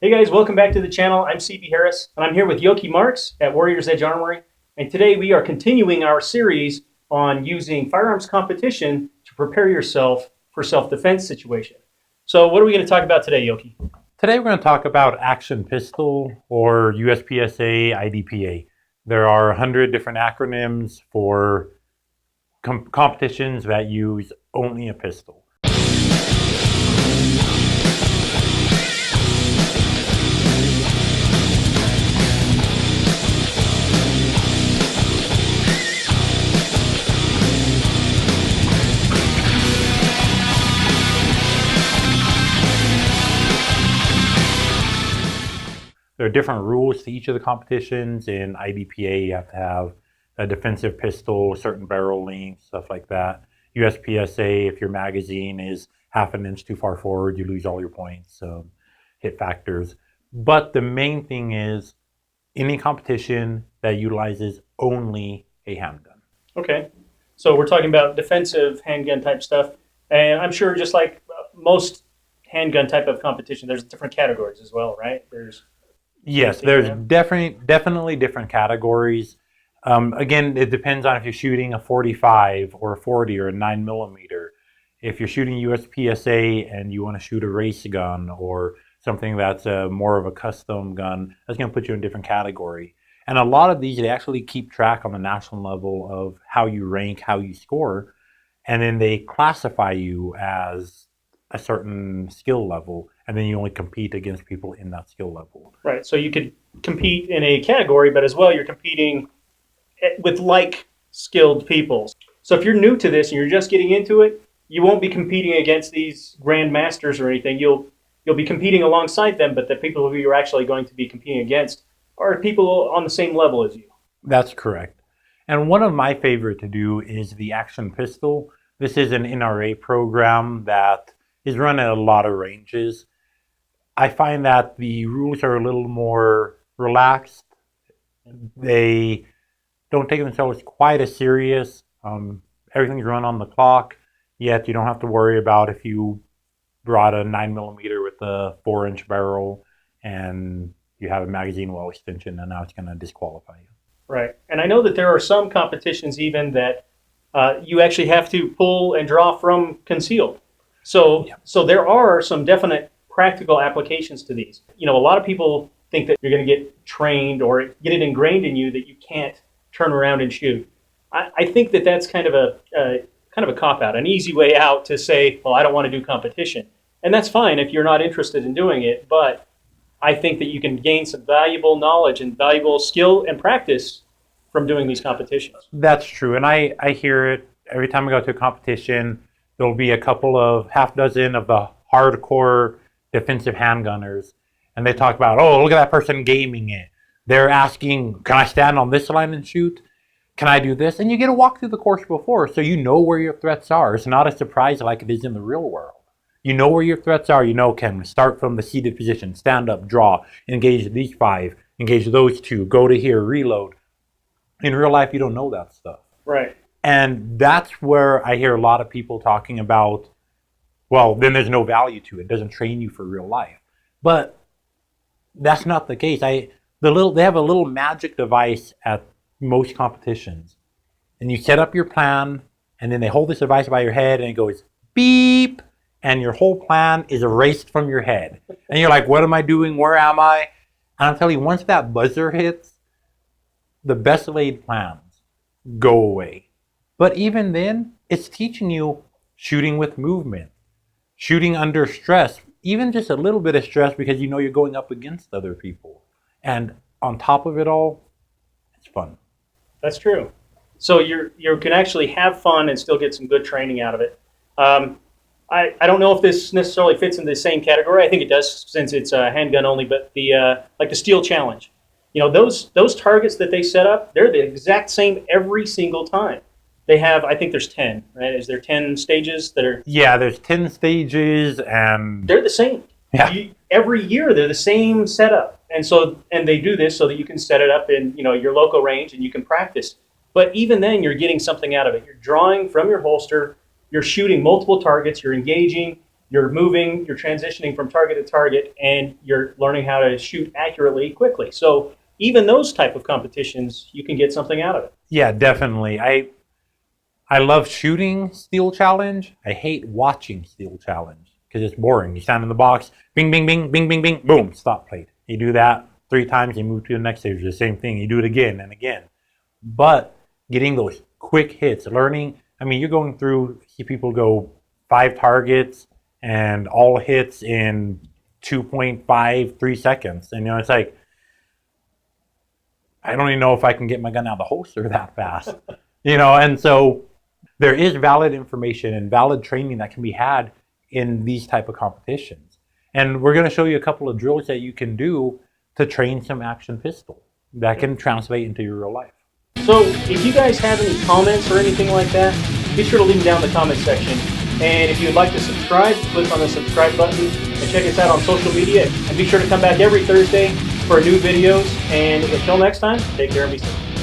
Hey guys, welcome back to the channel. I'm CB Harris, and I'm here with Yoki Marks at Warriors Edge Armory. And today we are continuing our series on using firearms competition to prepare yourself for self-defense situation. So what are we going to talk about today, Yoki? Today we're going to talk about Action Pistol or USPSA IDPA. There are 100 different acronyms for competitions that use only a pistol. There are different rules to each of the competitions. In IDPA, you have to have a defensive pistol, certain barrel length, stuff like that. USPSA, if your magazine is half an inch too far forward, you lose all your points, hit factors. But the main thing is any competition that utilizes only a handgun. Okay, so we're talking about defensive handgun type stuff. And I'm sure just like most handgun type of competition, there's different categories as well, right? Yes, there's definitely different categories. Again, it depends on if you're shooting a 45 or a 40 or a 9mm. If you're shooting USPSA and you want to shoot a race gun or something that's more of a custom gun, that's going to put you in a different category. And a lot of these, they actually keep track on the national level of how you rank, how you score, and then they classify you as a certain skill level, and then you only compete against people in that skill level. Right, so you could compete in a category, but as well you're competing with like skilled people. So if you're new to this and you're just getting into it, you won't be competing against these grandmasters or anything. You'll be competing alongside them, but the people who you're actually going to be competing against are people on the same level as you. That's correct. And one of my favorite to do is the Action Pistol. This is an NRA program that is run at a lot of ranges. I find that the rules are a little more relaxed. They don't take themselves quite as serious. Everything's run on the clock, yet you don't have to worry about if you brought a 9mm with a 4-inch barrel and you have a magazine well extension, and now it's going to disqualify you. Right. And I know that there are some competitions even that you actually have to pull and draw from concealed. So there are some definite practical applications to these. You know, a lot of people think that you're going to get trained or get it ingrained in you that you can't turn around and shoot. I think that that's kind of a cop-out, an easy way out to say, well, I don't want to do competition. And that's fine if you're not interested in doing it, but I think that you can gain some valuable knowledge and valuable skill and practice from doing these competitions. That's true, and I hear it every time I go to a competition. There'll be a couple of half dozen of the hardcore defensive handgunners, and they talk about, oh, look at that person gaming it. They're asking, can I stand on this line and shoot? Can I do this? And you get to walk through the course before, so you know where your threats are. It's not a surprise like it is in the real world. You know where your threats are. You know, can start from the seated position, stand up, draw, engage these 5, engage those 2, go to here, reload. In real life, you don't know that stuff. Right. And that's where I hear a lot of people talking about, well, then there's no value to it. It doesn't train you for real life. But that's not the case. They have a little magic device at most competitions. And you set up your plan, and then they hold this device by your head, and it goes beep, and your whole plan is erased from your head. And you're like, what am I doing? Where am I? And I'll tell you, once that buzzer hits, the best laid plans go away. But even then, it's teaching you shooting with movement, shooting under stress, even just a little bit of stress because you know you're going up against other people. And on top of it all, it's fun. That's true. So you can actually have fun and still get some good training out of it. I don't know if this necessarily fits in the same category. I think it does since it's a handgun only, but like the Steel Challenge. You know, those targets that they set up, they're the exact same every single time. They have, I think there's 10, right? Is there 10 stages that are? Yeah, there's 10 stages, and they're the same. Yeah. Every year they're the same setup. And they do this so that you can set it up in, your local range and you can practice. But even then you're getting something out of it. You're drawing from your holster, you're shooting multiple targets, you're engaging, you're moving, you're transitioning from target to target, and you're learning how to shoot accurately quickly. So even those type of competitions, you can get something out of it. Yeah, definitely. I love shooting Steel Challenge. I hate watching Steel Challenge because it's boring. You stand in the box, bing, bing, bing, bing, bing, bing, boom, stop played. You do that 3 times, you move to the next stage, the same thing. You do it again and again. But getting those quick hits, learning, I mean, you're going through, see people go 5 targets and all hits in 2.5, 3 seconds. And, it's like, I don't even know if I can get my gun out of the holster that fast. And so there is valid information and valid training that can be had in these type of competitions. And we're going to show you a couple of drills that you can do to train some action pistol that can translate into your real life. So if you guys have any comments or anything like that, be sure to leave them down in the comment section. And if you'd like to subscribe, click on the subscribe button and check us out on social media. And be sure to come back every Thursday for new videos. And until next time, take care and be safe.